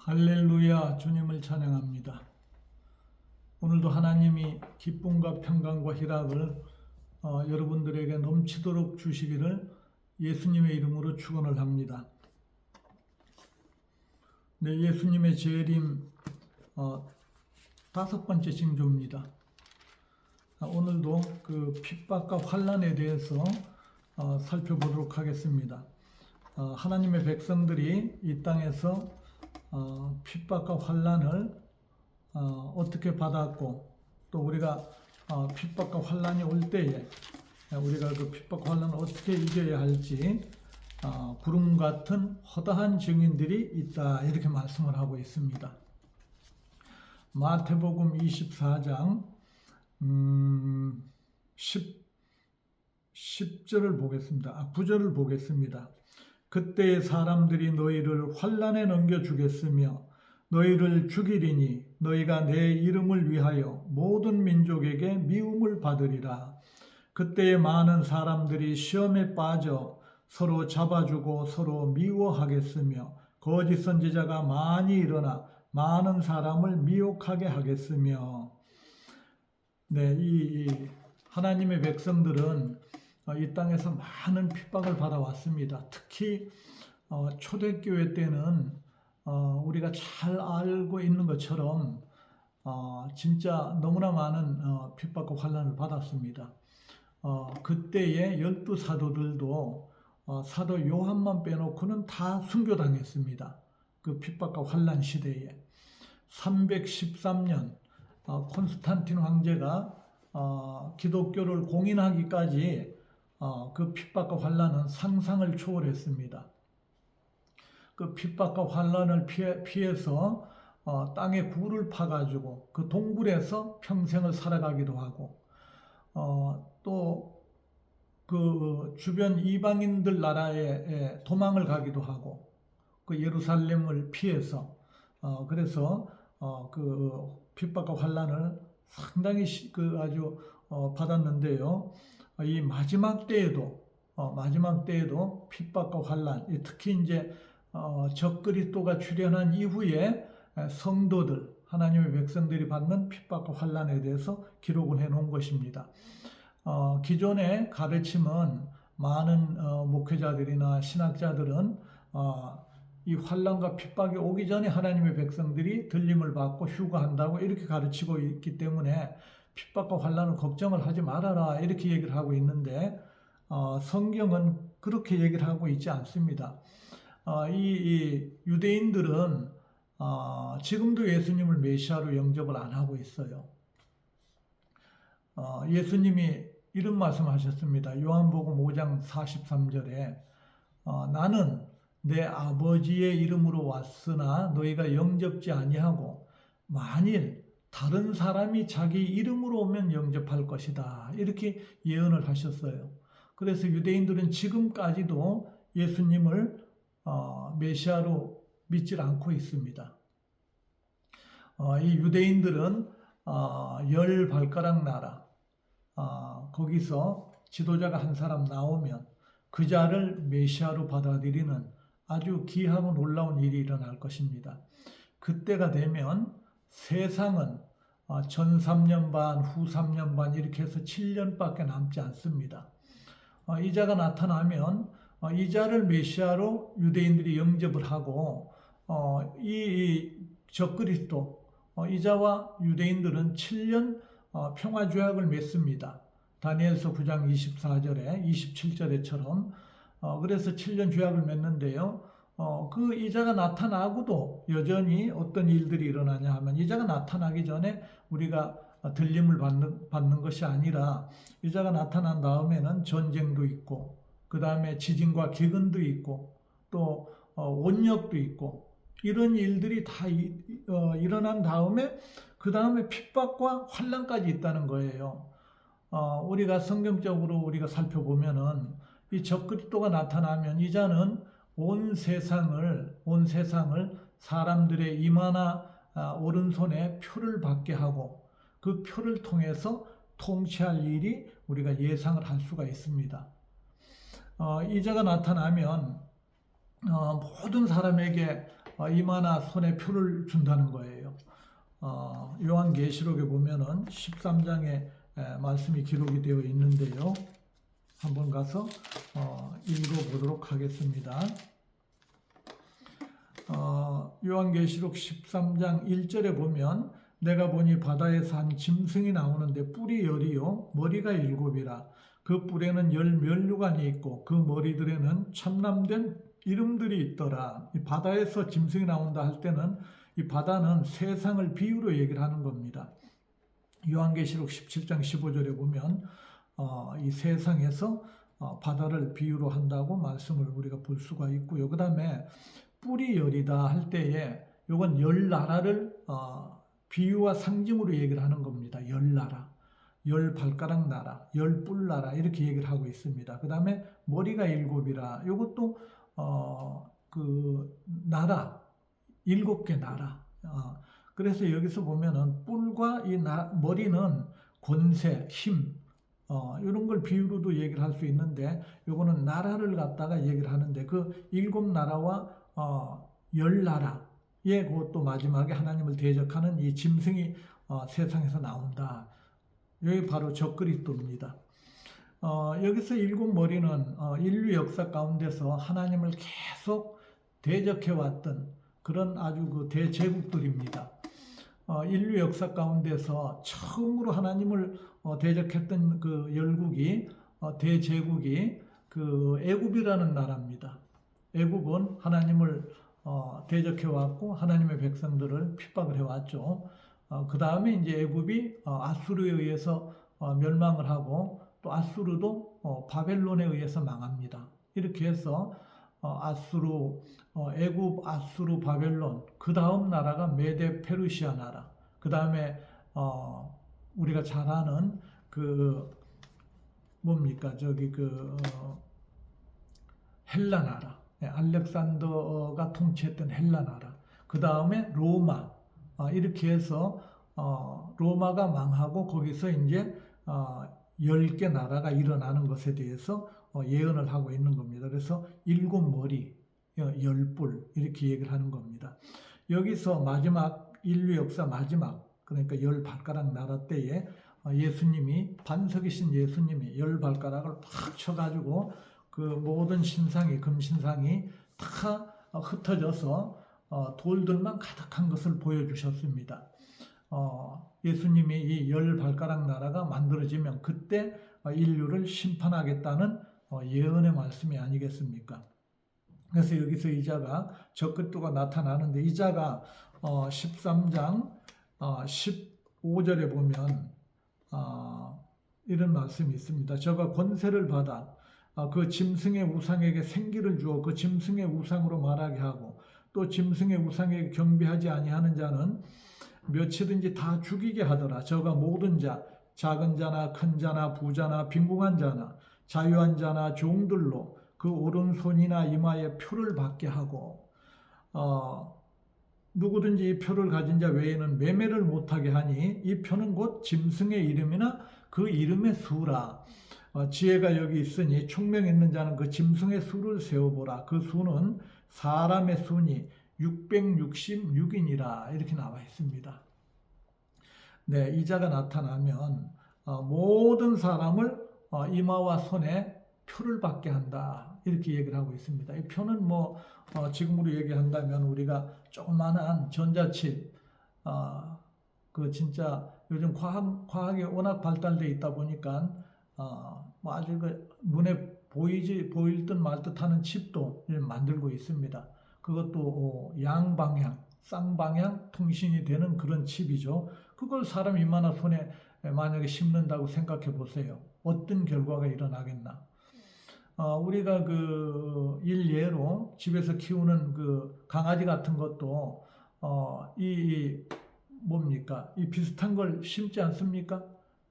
할렐루야, 주님을 찬양합니다. 오늘도 하나님이 기쁨과 평강과 희락을 여러분들에게 넘치도록 주시기를 예수님의 이름으로 축원을 합니다. 네, 예수님의 재림 5번째 징조입니다. 오늘도 그 핍박과 환난에 대해서 살펴보도록 하겠습니다. 하나님의 백성들이 이 땅에서 핍박과 환난을 어떻게 받았고, 또 우리가 핍박과 환난이 올 때에 우리가 그 핍박과 환난을 어떻게 이겨야 할지 구름 같은 허다한 증인들이 있다, 이렇게 말씀을 하고 있습니다. 마태복음 24장 10절을 보겠습니다. 9절을 보겠습니다. 그때의 사람들이 너희를 환난에 넘겨주겠으며 너희를 죽이리니 너희가 내 이름을 위하여 모든 민족에게 미움을 받으리라. 그때에 많은 사람들이 시험에 빠져 서로 잡아주고 서로 미워하겠으며 거짓 선지자가 많이 일어나 많은 사람을 미혹하게 하겠으며. 네, 이 하나님의 백성들은 이 땅에서 많은 핍박을 받아왔습니다. 특히 초대교회 때는 우리가 잘 알고 있는 것처럼 진짜 너무나 많은 핍박과 환난을 받았습니다. 그때의 12사도들도 사도 요한만 빼놓고는 다 순교당했습니다. 그 핍박과 환난 시대에 313년 콘스탄틴 황제가 기독교를 공인하기까지 그 핍박과 환난은 상상을 초월했습니다. 그 핍박과 환난을 피해서 땅에 굴을 파가지고 그 동굴에서 평생을 살아가기도 하고, 또 그 주변 이방인들 나라에 도망을 가기도 하고, 그 예루살렘을 피해서 그래서 그 핍박과 환난을 상당히 아주 받았는데요. 이 마지막 때에도 핍박과 환난, 특히 이제 적그리스도가 출현한 이후에 성도들, 하나님의 백성들이 받는 핍박과 환난에 대해서 기록을 해놓은 것입니다. 기존의 가르침은 많은 목회자들이나 신학자들은 이 환난과 핍박이 오기 전에 하나님의 백성들이 들림을 받고 휴거한다고 이렇게 가르치고 있기 때문에 핍박과 환난을 걱정을 하지 말아라, 이렇게 얘기를 하고 있는데 성경은 그렇게 얘기를 하고 있지 않습니다. 이 유대인들은 지금도 예수님을 메시아로 영접을 안 하고 있어요. 예수님이 이런 말씀하셨습니다. 요한복음 5장 43절에 나는 내 아버지의 이름으로 왔으나 너희가 영접지 아니하고 만일 다른 사람이 자기 이름으로 오면 영접할 것이다, 이렇게 예언을 하셨어요. 그래서 유대인들은 지금까지도 예수님을 메시아로 믿질 않고 있습니다. 이 유대인들은 10발가락 나라, 거기서 지도자가 한 사람 나오면 그 자를 메시아로 받아들이는 아주 귀하고 놀라운 일이 일어날 것입니다. 그때가 되면 세상은 전 3년 반, 후 3년 반 이렇게 해서 7년밖에 남지 않습니다. 이 자가 나타나면 이 자를 메시아로 유대인들이 영접을 하고 이 적그리스도 이 자와 유대인들은 7년 평화조약을 맺습니다. 다니엘서 9장 24절에 27절에처럼 그래서 7년 조약을 맺는데요. 그 이자가 나타나고도 여전히 어떤 일들이 일어나냐 하면, 이자가 나타나기 전에 우리가 들림을 받는 것이 아니라 이자가 나타난 다음에는 전쟁도 있고, 그 다음에 지진과 기근도 있고, 또 원역도 있고, 이런 일들이 다 일어난 다음에 그 다음에 핍박과 환난까지 있다는 거예요. 우리가 성경적으로 우리가 살펴보면은 이 적그리스도가 나타나면 이자는 온 세상을 사람들의 이마나 오른손에 표를 받게 하고 그 표를 통해서 통치할 일이 우리가 예상을 할 수가 있습니다. 이자가 나타나면 모든 사람에게 이마나 손에 표를 준다는 거예요. 요한계시록에 보면은 13장에 말씀이 기록이 되어 있는데요. 한번 가서 읽어보도록 하겠습니다. 요한계시록 13장 1절에 보면 내가 보니 바다에서 한 짐승이 나오는데 뿔이 10이요 머리가 7이라. 그 뿔에는 10 면류관이 있고 그 머리들에는 참남된 이름들이 있더라. 이 바다에서 짐승이 나온다 할 때는 이 바다는 세상을 비유로 얘기를 하는 겁니다. 요한계시록 17장 15절에 보면 이 세상에서 바다를 비유로 한다고 말씀을 우리가 볼 수가 있고요. 그 다음에 뿔이 10이다 할 때에 이건 10나라를 비유와 상징으로 얘기를 하는 겁니다. 10나라, 10발가락 나라, 10뿔 나라 이렇게 얘기를 하고 있습니다. 그 다음에 머리가 7이라 이것도 그 나라 7개 나라. 그래서 여기서 보면은 뿔과 이 머리는 권세, 힘 이런 걸 비유로도 얘기를 할 수 있는데 요거는 나라를 갖다가 얘기를 하는데 그 7나라와 10나라의 그것도 마지막에 하나님을 대적하는 이 짐승이 세상에서 나온다. 여기 바로 적그리스도입니다. 여기서 7머리는 인류 역사 가운데서 하나님을 계속 대적해왔던 그런 아주 그 대제국들입니다. 인류 역사 가운데서 처음으로 하나님을 대적했던 그 열국이 대제국이 그 애굽이라는 나라입니다. 애굽은 하나님을 대적해왔고 하나님의 백성들을 핍박을 해왔죠. 그 다음에 이제 애굽이 아수르에 의해서 멸망을 하고 또 아수르도 바벨론에 의해서 망합니다. 이렇게 해서 아수르, 애굽, 아수르, 바벨론, 그 다음 나라가 메데 페르시아 나라, 그 다음에 우리가 잘 아는 그 뭡니까 저기 그 헬라 나라, 알렉산더가 통치했던 헬라 나라, 그 다음에 로마, 이렇게 해서 로마가 망하고 거기서 이제 10개 나라가 일어나는 것에 대해서 예언을 하고 있는 겁니다. 그래서 7머리, 10뿔 이렇게 얘기를 하는 겁니다. 여기서 마지막 인류 역사 마지막 그러니까 10발가락 나라 때에 예수님이 반석이신 예수님이 10발가락을 팍 쳐가지고 그 모든 신상이 금신상이 다 흩어져서 돌들만 가득한 것을 보여주셨습니다. 예수님이 이 10발가락 나라가 만들어지면 그때 인류를 심판하겠다는 예언의 말씀이 아니겠습니까? 그래서 여기서 이 자가 적그리스도가 나타나는데 이 자가 13장 15절에 보면 이런 말씀이 있습니다. 저가 권세를 받아 그 짐승의 우상에게 생기를 주어 그 짐승의 우상으로 말하게 하고 또 짐승의 우상에게 경배하지 아니하는 자는 몇이든지 다 죽이게 하더라. 저가 모든 자, 작은 자나 큰 자나 부자나 빈궁한 자나 자유한 자나 종들로 그 오른손이나 이마에 표를 받게 하고 누구든지 이 표를 가진 자 외에는 매매를 못하게 하니 이 표는 곧 짐승의 이름이나 그 이름의 수라. 지혜가 여기 있으니 총명 있는 자는 그 짐승의 수를 세어보라. 그 수는 사람의 수니 666이니라 이렇게 나와 있습니다. 네, 이 자가 나타나면 모든 사람을 이마와 손에 표를 받게 한다 이렇게 얘기를 하고 있습니다. 이 표는 뭐 지금으로 얘기한다면 우리가 조그만한 전자칩 그 진짜 요즘 과학이 워낙 발달되어 있다 보니까 뭐 아주 그 눈에 보일 듯 말 듯하는 칩도 만들고 있습니다. 그것도 양방향, 쌍방향 통신이 되는 그런 칩이죠. 그걸 사람 이마나 손에 만약에 심는다고 생각해 보세요. 어떤 결과가 일어나겠나? 우리가 그 일례로 집에서 키우는 그 강아지 같은 것도 뭡니까? 이 비슷한 걸 심지 않습니까?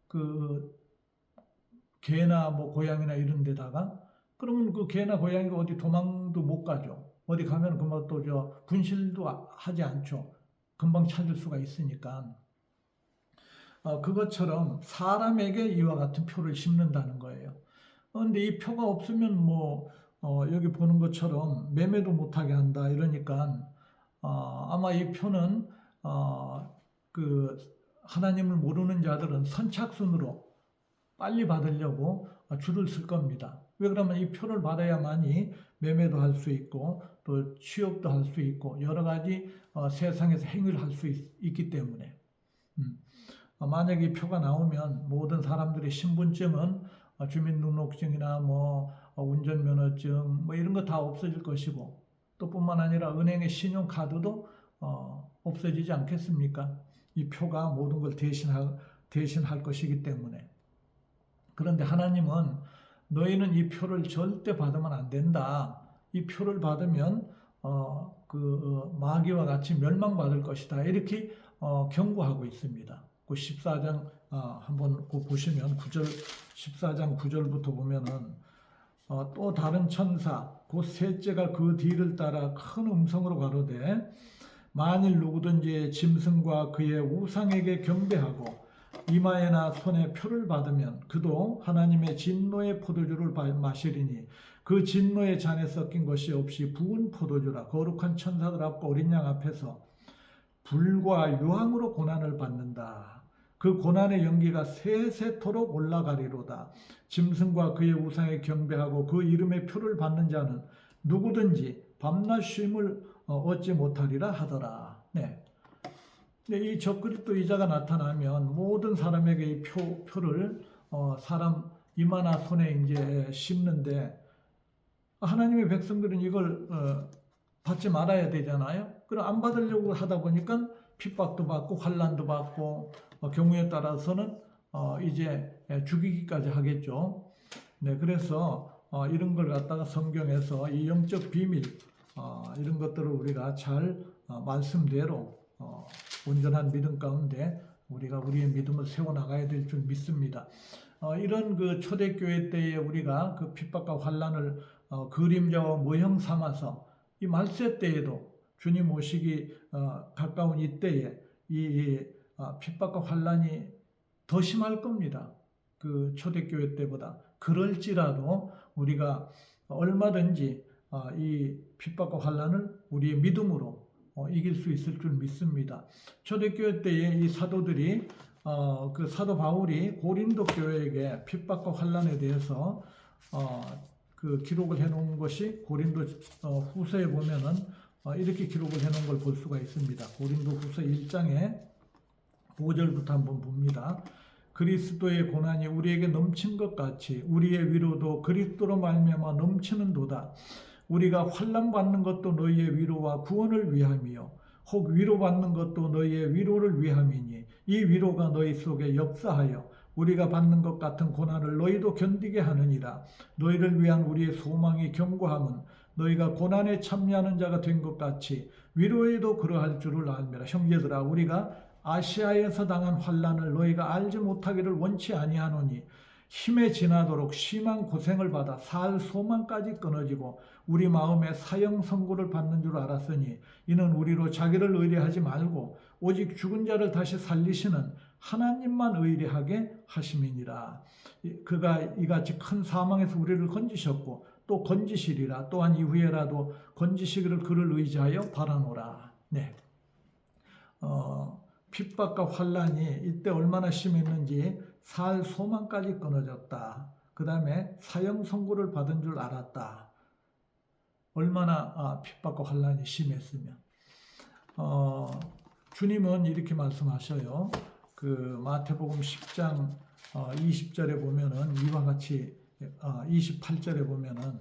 그 개나 뭐 고양이나 이런 데다가 그러면 그 개나 고양이가 어디 도망도 못 가죠. 어디 가면 금방 또 분실도 하지 않죠. 금방 찾을 수가 있으니까. 그것처럼 사람에게 이와 같은 표를 심는다는 거예요. 그런데 이 표가 없으면 뭐 여기 보는 것처럼 매매도 못하게 한다 이러니까 아마 이 표는 그 하나님을 모르는 자들은 선착순으로 빨리 받으려고 줄을 쓸 겁니다. 왜 그러면 이 표를 받아야만이 매매도 할 수 있고 또 취업도 할 수 있고 여러 가지 세상에서 행위를 할 수 있기 때문에 만약에 이 표가 나오면 모든 사람들의 신분증은 주민등록증이나 운전면허증 이런 거 다 없어질 것이고 또 뿐만 아니라 은행의 신용카드도 없어지지 않겠습니까? 이 표가 모든 걸 대신할 것이기 때문에. 그런데 하나님은 너희는 이 표를 절대 받으면 안 된다. 이 표를 받으면 마귀와 같이 멸망받을 것이다. 이렇게 경고하고 있습니다. 그 14장 한번 보시면 14장 9절부터 보면은 또 다른 천사 곧 셋째가 그 뒤를 따라 큰 음성으로 가로되 만일 누구든지 짐승과 그의 우상에게 경배하고 이마에나 손에 표를 받으면 그도 하나님의 진노의 포도주를 마시리니 그 진노의 잔에 섞인 것이 없이 부은 포도주라. 거룩한 천사들 앞과 어린 양 앞에서 불과 유황으로 고난을 받는다. 그 고난의 연기가 세세토록 올라가리로다. 짐승과 그의 우상에 경배하고 그 이름의 표를 받는 자는 누구든지 밤낮 쉼을 얻지 못하리라 하더라. 네. 이 적그리스도 이자가 나타나면 모든 사람에게 이 표를 사람 이마나 손에 이제 씹는데 하나님의 백성들은 이걸 받지 말아야 되잖아요. 그럼 안 받으려고 하다 보니까 핍박도 받고 환난도 받고 경우에 따라서는 이제 죽이기까지 하겠죠. 네, 그래서 이런 걸 갖다가 성경에서 이 영적 비밀 이런 것들을 우리가 잘 말씀대로 온전한 믿음 가운데 우리가 우리의 믿음을 세워나가야 될 줄 믿습니다. 이런 그 초대교회 때에 우리가 그 핍박과 환난을 그림자와 모형 삼아서 이 말세 때에도 주님 오시기 가까운 이때에 이 핍박과 환난이 더 심할 겁니다. 그 초대교회 때보다. 그럴지라도 우리가 얼마든지 이 핍박과 환난을 우리의 믿음으로 이길 수 있을 줄 믿습니다. 초대교회 때에 이 사도들이 그 사도 바울이 고린도 교회에게 핍박과 환난에 대해서 그 기록을 해놓은 것이 고린도 후서에 보면은 이렇게 기록을 해놓은 걸 볼 수가 있습니다. 고린도 후서 1장에 5절부터 한번 봅니다. 그리스도의 고난이 우리에게 넘친 것 같이 우리의 위로도 그리스도로 말미암아 넘치는도다. 우리가 환난 받는 것도 너희의 위로와 구원을 위함이요 혹 위로받는 것도 너희의 위로를 위함이니 이 위로가 너희 속에 역사하여 우리가 받는 것 같은 고난을 너희도 견디게 하느니라. 너희를 위한 우리의 소망이 견고함은 너희가 고난에 참여하는 자가 된 것 같이 위로에도 그러할 줄을 알미라. 형제들아, 우리가 아시아에서 당한 환난을 너희가 알지 못하기를 원치 아니하노니 힘에 지나도록 심한 고생을 받아 살 소망까지 끊어지고 우리 마음에 사형 선고를 받는 줄 알았으니 이는 우리로 자기를 의뢰하지 말고 오직 죽은 자를 다시 살리시는 하나님만 의뢰하게 하심이니라. 그가 이같이 큰 사망에서 우리를 건지셨고 또 건지시리라. 또한 이후에라도 건지시기를 그를 의지하여 바라노라. 네. 핍박과 환난이 이때 얼마나 심했는지 살 소망까지 끊어졌다. 그 다음에 사형 선고를 받은 줄 알았다. 얼마나 핍박과 환난이 심했으면. 주님은 이렇게 말씀하셔요. 그 마태복음 10장 20절에 보면은 이와 같이 28절에 보면은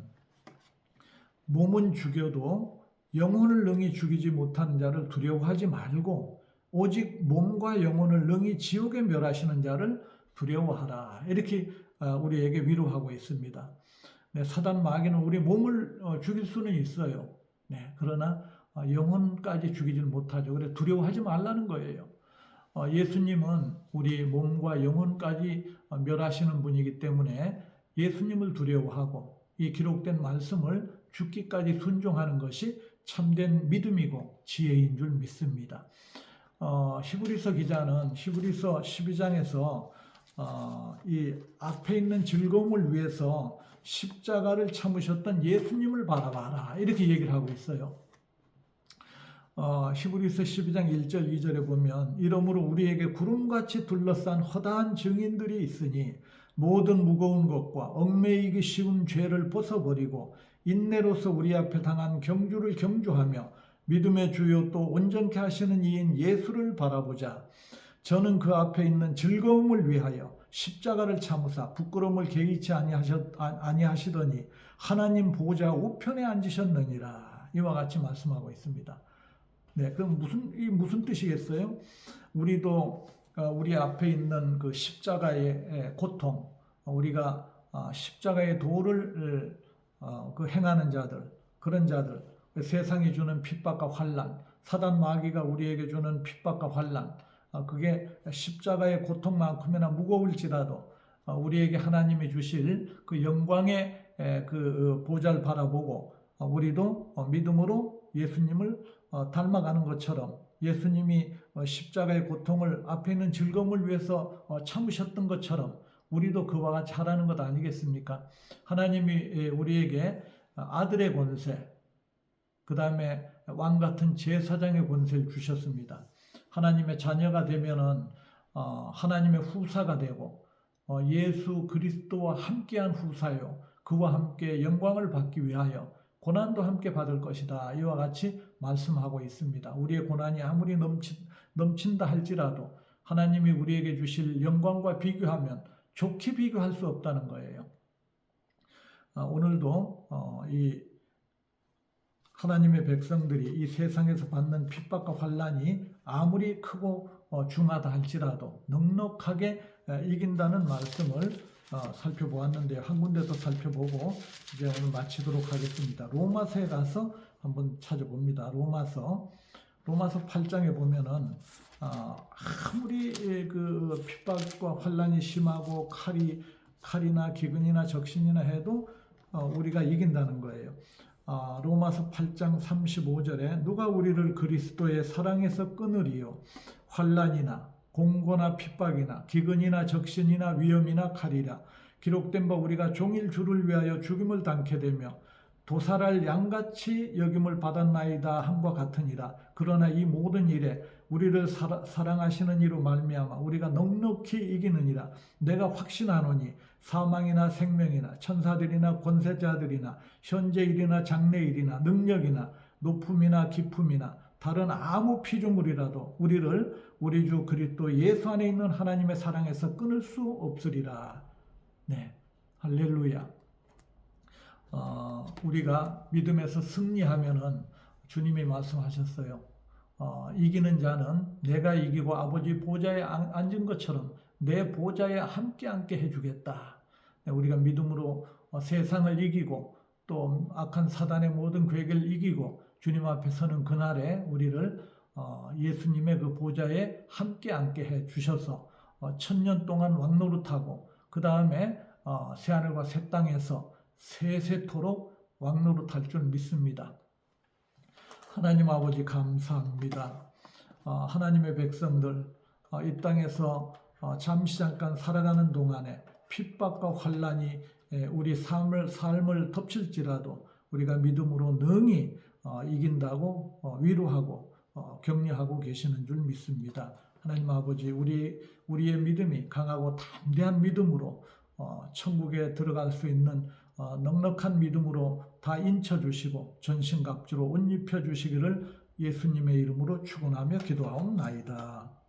몸은 죽여도 영혼을 능히 죽이지 못하는 자를 두려워하지 말고 오직 몸과 영혼을 능히 지옥에 멸하시는 자를 두려워하라. 이렇게 우리에게 위로하고 있습니다. 네, 사단 마귀는 우리 몸을 죽일 수는 있어요. 네, 그러나 영혼까지 죽이지는 못하죠. 그래서 두려워하지 말라는 거예요. 예수님은 우리 몸과 영혼까지 멸하시는 분이기 때문에 예수님을 두려워하고 이 기록된 말씀을 죽기까지 순종하는 것이 참된 믿음이고 지혜인 줄 믿습니다. 히브리서 기자는 히브리서 12장에서 이 앞에 있는 즐거움을 위해서 십자가를 참으셨던 예수님을 바라봐라 이렇게 얘기를 하고 있어요. 히브리서 12장 1절 2절에 보면 이러므로 우리에게 구름같이 둘러싼 허다한 증인들이 있으니 모든 무거운 것과 얽매이기 쉬운 죄를 벗어버리고 인내로서 우리 앞에 당한 경주를 경주하며 믿음의 주요 또 온전케 하시는 이인 예수를 바라보자. 저는 그 앞에 있는 즐거움을 위하여 십자가를 참으사 부끄러움을 개의치 아니하시더니 하나님 보좌 우편에 앉으셨느니라. 이와 같이 말씀하고 있습니다. 네, 그럼 무슨 뜻이겠어요? 우리도 우리 앞에 있는 그 십자가의 고통, 우리가 십자가의 도를 그 행하는 자들, 그런 자들, 세상이 주는 핍박과 환난, 사단 마귀가 우리에게 주는 핍박과 환난, 그게 십자가의 고통만큼이나 무거울지라도 우리에게 하나님이 주실 그 영광의 그 보좌를 바라보고 우리도 믿음으로 예수님을 닮아가는 것처럼 예수님이 십자가의 고통을 앞에 있는 즐거움을 위해서 참으셨던 것처럼 우리도 그와 같이 하라는 것 아니겠습니까? 하나님이 우리에게 아들의 권세, 그 다음에 왕같은 제사장의 권세를 주셨습니다. 하나님의 자녀가 되면은 하나님의 후사가 되고 예수 그리스도와 함께한 후사요, 그와 함께 영광을 받기 위하여 고난도 함께 받을 것이다. 이와 같이 말씀하고 있습니다. 우리의 고난이 아무리 넘친다 할지라도 하나님이 우리에게 주실 영광과 비교하면 좋게 비교할 수 없다는 거예요. 오늘도 이 하나님의 백성들이 이 세상에서 받는 핍박과 환난이 아무리 크고 중하다 할지라도 넉넉하게 이긴다는 말씀을 살펴보았는데요. 한 군데 더 살펴보고 이제 오늘 마치도록 하겠습니다. 로마서에 가서 한번 찾아봅니다. 로마서 8장에 보면은 아무리 그 핍박과 환난이 심하고 칼이나 기근이나 적신이나 해도 우리가 이긴다는 거예요. 로마서 8장 35절에 누가 우리를 그리스도의 사랑에서 끊으리요? 환난이나 공고나 핍박이나 기근이나 적신이나 위험이나 칼이라. 기록된 바 우리가 종일 주를 위하여 죽임을 당케 되며 도살할 양같이 여김을 받았나이다 함과 같으니라. 그러나 이 모든 일에 우리를 사랑하시는 이로 말미암아 우리가 넉넉히 이기느니라. 내가 확신하노니 사망이나 생명이나 천사들이나 권세자들이나 현재일이나 장래일이나 능력이나 높음이나 깊음이나 다른 아무 피조물이라도 우리를 우리 주 그리스도 예수 안에 있는 하나님의 사랑에서 끊을 수 없으리라. 네, 할렐루야. 우리가 믿음에서 승리하면은 주님이 말씀하셨어요. 이기는 자는 내가 이기고 아버지 보좌에 앉은 것처럼 내 보좌에 함께 앉게 해주겠다. 네, 우리가 믿음으로 세상을 이기고 또 악한 사단의 모든 계획을 이기고 주님 앞에 서는 그날에 우리를 예수님의 그 보좌에 함께 앉게 해 주셔서 1000년 동안 왕노릇하고 그 다음에 새하늘과 새 땅에서 세세토록 왕노릇할 줄 믿습니다. 하나님 아버지 감사합니다. 하나님의 백성들 이 땅에서 잠시 잠깐 살아가는 동안에 핍박과 환난이 우리 삶을 덮칠지라도 우리가 믿음으로 능히 이긴다고 위로하고 격려하고 계시는 줄 믿습니다. 하나님 아버지 우리의 믿음이 강하고 담대한 믿음으로 천국에 들어갈 수 있는 넉넉한 믿음으로 다 인쳐주시고 전신갑주로 옷 입혀주시기를 예수님의 이름으로 축원하며 기도하옵나이다.